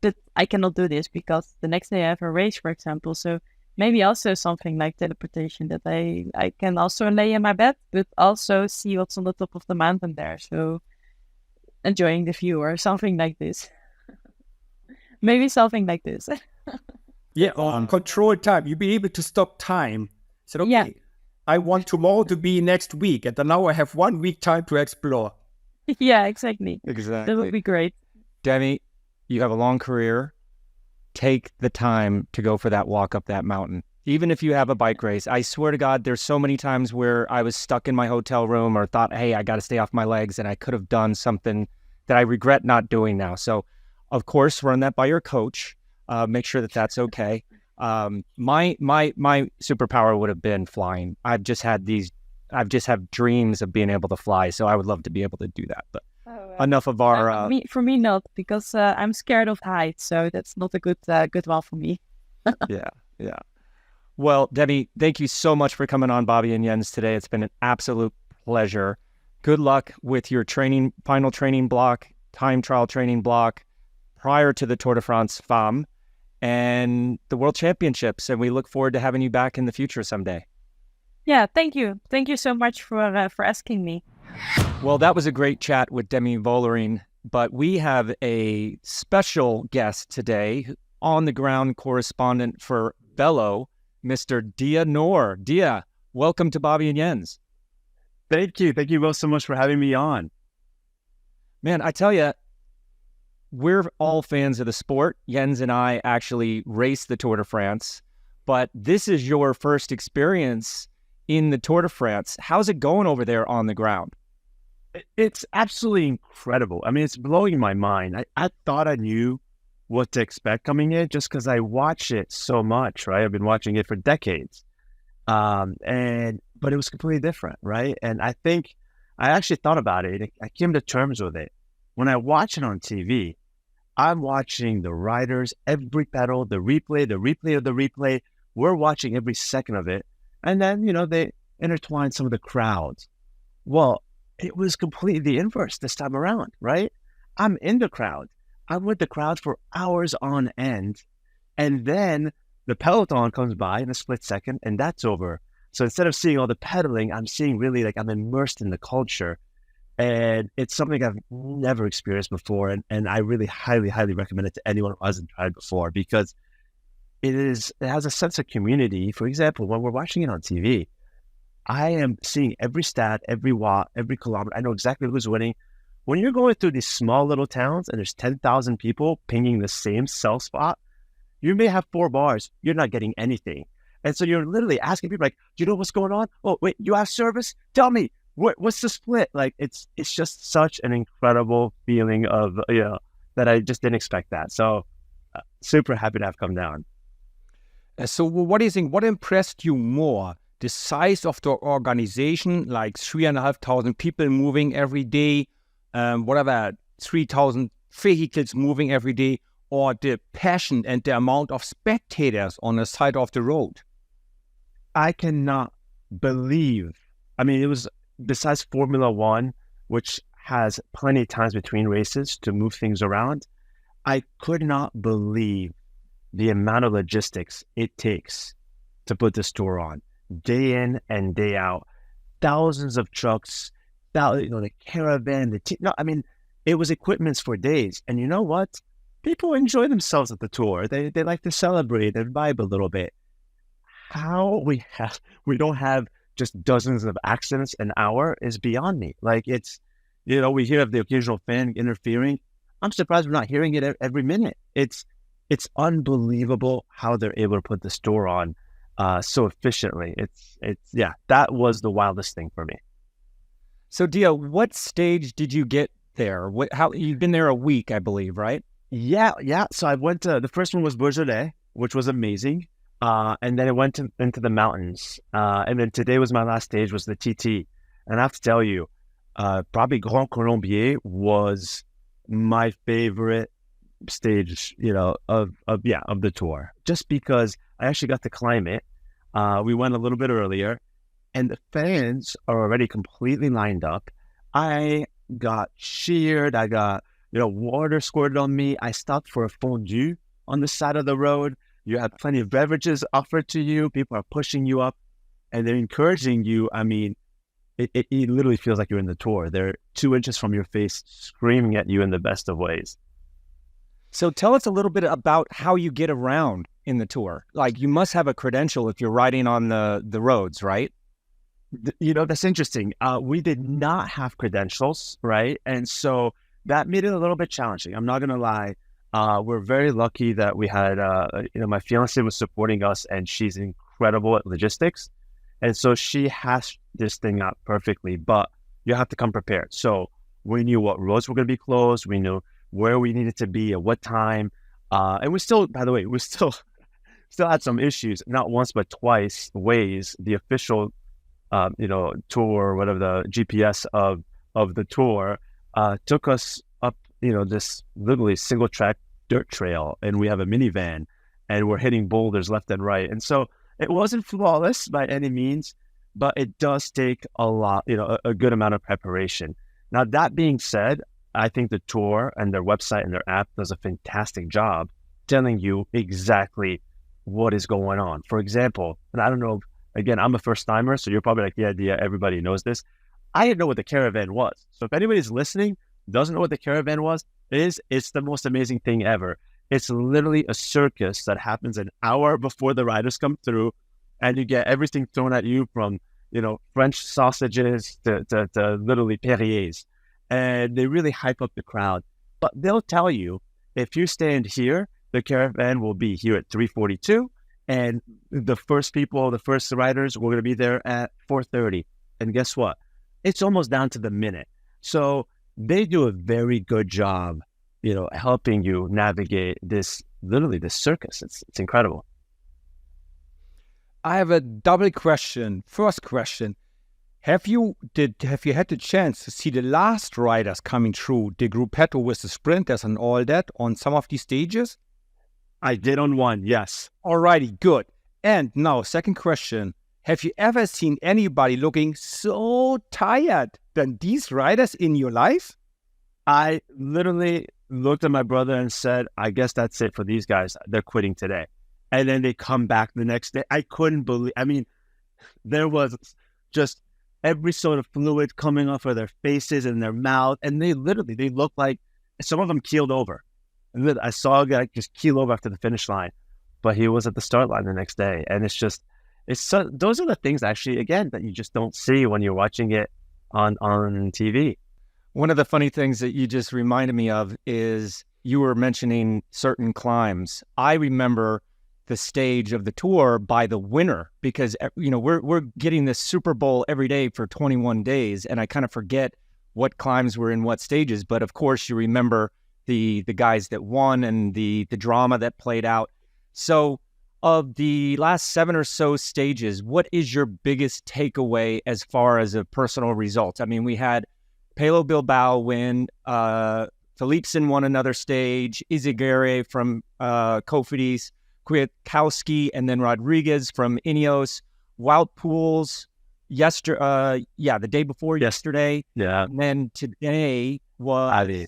But I cannot do this because the next day I have a race, for example. So maybe also something like teleportation, that I can also lay in my bed, but also see what's on the top of the mountain there. So enjoying the view or something like this. Maybe something like this. Yeah, or control time. You'll be able to stop time. Said, okay, Yeah. I want tomorrow to be next week, and then now I have 1 week time to explore. Yeah, exactly. Exactly. That would be great. Demi, you have a long career. Take the time to go for that walk up that mountain. Even if you have a bike race, I swear to God, there's so many times where I was stuck in my hotel room or thought, hey, I got to stay off my legs, and I could have done something that I regret not doing now. So, of course, run that by your coach. Make sure that that's okay. My superpower would have been flying. I've just have dreams of being able to fly. So I would love to be able to do that. But enough of our. For me, not, because I'm scared of heights. So that's not a good one for me. Yeah. Well, Demi, thank you so much for coming on Bobby and Jens today. It's been an absolute pleasure. Good luck with your final training block, time trial training block prior to the Tour de France Femmes and the World Championships. And we look forward to having you back in the future someday. Yeah, thank you. Thank you so much for asking me. Well, that was a great chat with Demi Vollering, but we have a special guest today, on the ground correspondent for Velo, Mr. Diaa Nour. Diaa, welcome to Bobby and Jens. Thank you. Thank you both so much for having me on. Man, I tell you, we're all fans of the sport. Jens and I actually raced the Tour de France, but this is your first experience in the Tour de France. How's it going over there on the ground? It's absolutely incredible. I mean, it's blowing my mind. I thought I knew what to expect coming in just because I watch it so much, right? I've been watching it for decades. But it was completely different, right? And I think I actually thought about it. I came to terms with it. When I watch it on TV, I'm watching the riders, every pedal, the replay of the replay. We're watching every second of it. And then, they intertwine some of the crowds. Well, it was completely the inverse this time around, right? I'm in the crowd. I'm with the crowd for hours on end. And then the peloton comes by in a split second and that's over. So instead of seeing all the pedaling, I'm seeing really I'm immersed in the culture. And it's something I've never experienced before. And I really highly, highly recommend it to anyone who hasn't tried before because it has a sense of community. For example, when we're watching it on TV, I am seeing every stat, every watt, every kilometer. I know exactly who's winning. When you're going through these small little towns and there's 10,000 people pinging the same cell spot, you may have 4 bars. You're not getting anything. And so you're literally asking people do you know what's going on? Oh, wait, you have service? Tell me, what's the split? It's just such an incredible feeling of, that I just didn't expect that. So super happy to have come down. So what do you think? What impressed you more? The size of the organization, 3,500 people moving every day, whatever, 3,000 vehicles moving every day, or the passion and the amount of spectators on the side of the road? I cannot believe, it was, besides Formula One, which has plenty of times between races to move things around, I could not believe the amount of logistics it takes to put this tour on, day in and day out. Thousands of trucks, the caravan, it was equipments for days. And you know what? People enjoy themselves at the tour. They like to celebrate and vibe a little bit. How we don't have just dozens of accidents an hour is beyond me. It's, we hear of the occasional fan interfering. I'm surprised we're not hearing it every minute. It's unbelievable how they're able to put this tour on so efficiently. That was the wildest thing for me. So Diaa, what stage did you get there? How you've been there a week, I believe, right? Yeah. So I went to, the first one was Burgos, which was amazing. And then it went into the mountains. And then today was my last stage, was the TT. And I have to tell you, probably Grand Colombier was my favorite stage, of the tour, just because I actually got to climb it. We went a little bit earlier and the fans are already completely lined up. I got cheered. I got, water squirted on me. I stopped for a fondue on the side of the road. You have plenty of beverages offered to you. People are pushing you up and they're encouraging you. It literally feels like you're in the tour. They're 2 inches from your face, screaming at you in the best of ways. So tell us a little bit about how you get around in the tour. You must have a credential if you're riding on the roads, right? That's interesting. We did not have credentials, right? And so that made it a little bit challenging. I'm not going to lie. We're very lucky that we had, my fiance was supporting us and she's incredible at logistics. And so she hashed this thing out perfectly, but you have to come prepared. So we knew what roads were going to be closed. We knew where we needed to be at what time. And we still, by the way, still had some issues, not once, but twice. Waze, the official, tour, whatever the GPS of the tour, took us up, this literally single track dirt trail. And we have a minivan and we're hitting boulders left and right. And so it wasn't flawless by any means, but it does take a lot, a good amount of preparation. Now, that being said, I think the tour and their website and their app does a fantastic job telling you exactly what is going on. For example, and I don't know, again, I'm a first timer, so you're probably like, yeah, everybody knows this. I didn't know what the caravan was. So if anybody's listening, doesn't know what the caravan was, it's the most amazing thing ever. It's literally a circus that happens an hour before the riders come through, and you get everything thrown at you from, French sausages to literally Perriers. And they really hype up the crowd. But they'll tell you, if you stand here, the caravan will be here at 3:42, And the first riders were going to be there at 4:30. And guess what? It's almost down to the minute. So they do a very good job, helping you navigate this circus. It's incredible. I have a double question. First question. Have you had the chance to see the last riders coming through the gruppetto with the sprinters and all that on some of these stages? I did on one, yes. Alrighty, good. And now, second question. Have you ever seen anybody looking so tired than these riders in your life? I literally looked at my brother and said, I guess that's it for these guys. They're quitting today. And then they come back the next day. I couldn't believe, there was just every sort of fluid coming off of their faces and their mouth. And they looked like, some of them keeled over. And I saw a guy just keel over after the finish line, but he was at the start line the next day. And those are the things actually, again, that you just don't see when you're watching it on TV. One of the funny things that you just reminded me of is you were mentioning certain climbs. I remember the stage of the tour by the winner because, we're getting this Super Bowl every day for 21 days. And I kind of forget what climbs were in what stages. But of course, you remember the guys that won and the drama that played out. So of the last 7 or so stages, what is your biggest takeaway as far as a personal result? We had Pello Bilbao win, Philipsen won another stage, Izagirre from Cofidis, Kwiatkowski, and then Rodriguez from Ineos, Wout Poels the day before yesterday. Yeah. And then today was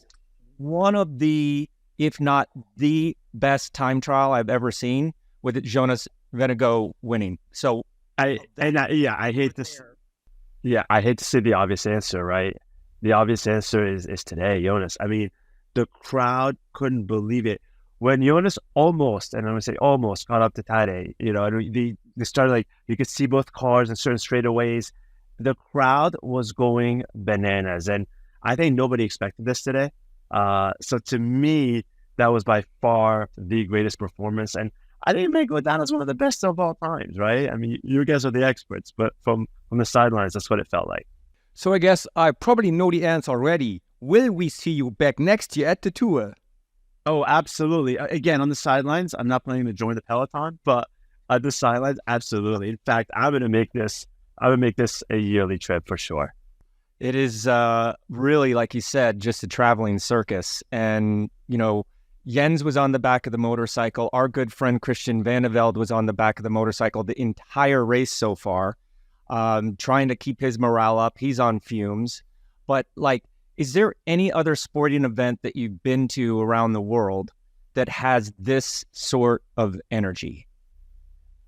one of the, if not the best time trial I've ever seen, with Jonas Vingegaard winning. So I hate to say the obvious answer, right? The obvious answer is today, Jonas. The crowd couldn't believe it. When Jonas almost, and I'm going to say almost, got up to Tade, they started, you could see both cars in certain straightaways. The crowd was going bananas. And I think nobody expected this today. So to me, that was by far the greatest performance. And I think it may go down as one of the best of all times, right? You guys are the experts, but from the sidelines, that's what it felt like. So I guess I probably know the answer already. Will we see you back next year at the Tour? Oh, absolutely. Again, on the sidelines, I'm not planning to join the peloton, but at the sidelines, absolutely. In fact, I would make this a yearly trip for sure. It is really, like you said, just a traveling circus. And, Jens was on the back of the motorcycle. Our good friend Christian Vandevelde was on the back of the motorcycle the entire race so far, trying to keep his morale up. He's on fumes. But, is there any other sporting event that you've been to around the world that has this sort of energy?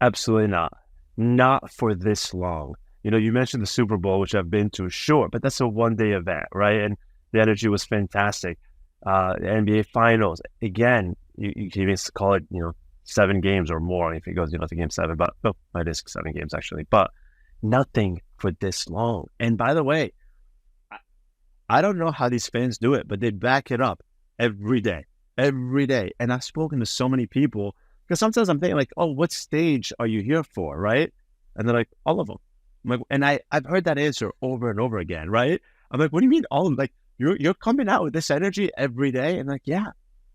Absolutely not. Not for this long. You mentioned the Super Bowl, which I've been to, sure, but that's a one-day event, right? And the energy was fantastic. The NBA Finals, again, you can even call it, 7 games or more if it goes, to game 7, but it is 7 games actually, but nothing for this long. And by the way, I don't know how these fans do it, but they back it up every day. And I've spoken to so many people because sometimes I'm thinking what stage are you here for, right? And they're like, all of them. And I've heard that answer over and over again, right? I'm like, what do you mean all of them? You're coming out with this energy every day. And yeah,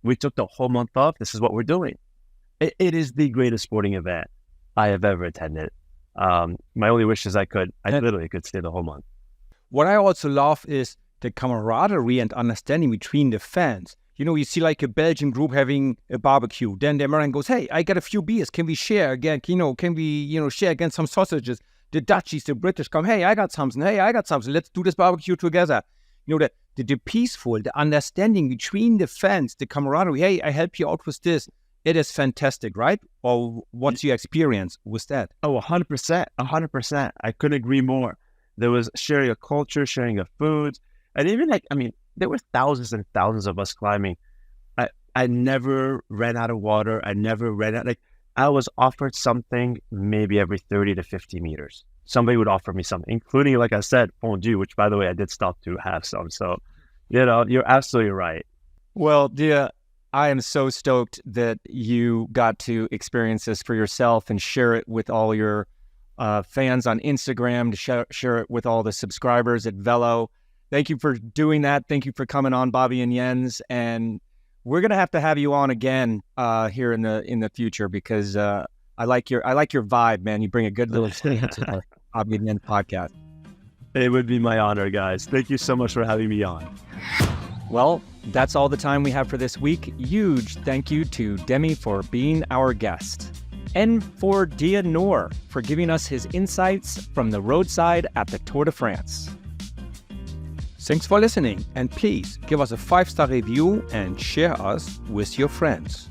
we took the whole month off. This is what we're doing. It is the greatest sporting event I have ever attended. My only wish is I literally could stay the whole month. What I also love is the camaraderie and understanding between the fans. You see a Belgian group having a barbecue. Then the American goes, hey, I got a few beers. Can we share again? Can we, share again some sausages? The Dutchies, the British come, hey, I got something. Hey, I got something. Let's do this barbecue together. The peaceful, the understanding between the fans, the camaraderie. Hey, I help you out with this. It is fantastic, right? Or what's your experience with that? Oh, 100%. 100%. I couldn't agree more. There was sharing a culture, sharing of foods. And even there were thousands and thousands of us climbing. I never ran out of water. I never ran out. I was offered something maybe every 30 to 50 meters. Somebody would offer me something, including, like I said, fondue, which, by the way, I did stop to have some. So, you're absolutely right. Well, Diaa, I am so stoked that you got to experience this for yourself and share it with all your fans on Instagram, to share it with all the subscribers at Velo. Thank you for doing that. Thank you for coming on, Bobby and Jens. And we're gonna have to have you on again here in the future, because I like your vibe, man. You bring a good little experience to the Bobby and Jens podcast. It would be my honor, guys. Thank you so much for having me on. Well, that's all the time we have for this week. Huge thank you to Demi for being our guest, and for Diaa Nour for giving us his insights from the roadside at the Tour de France. Thanks for listening, and please give us a 5-star review and share us with your friends.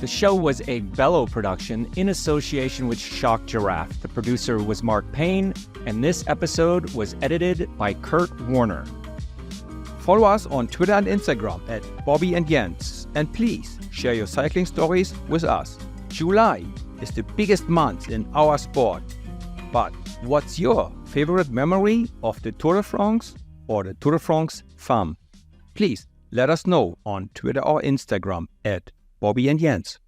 The show was a Velo production in association with Shock Giraffe. The producer was Mark Payne, and this episode was edited by Kurt Warner. Follow us on Twitter and Instagram at Bobby and Jens, and please share your cycling stories with us. July is the biggest month in our sport. But what's your favorite memory of the Tour de France or the Tour de France Femmes? Please let us know on Twitter or Instagram at Bobby and Jens.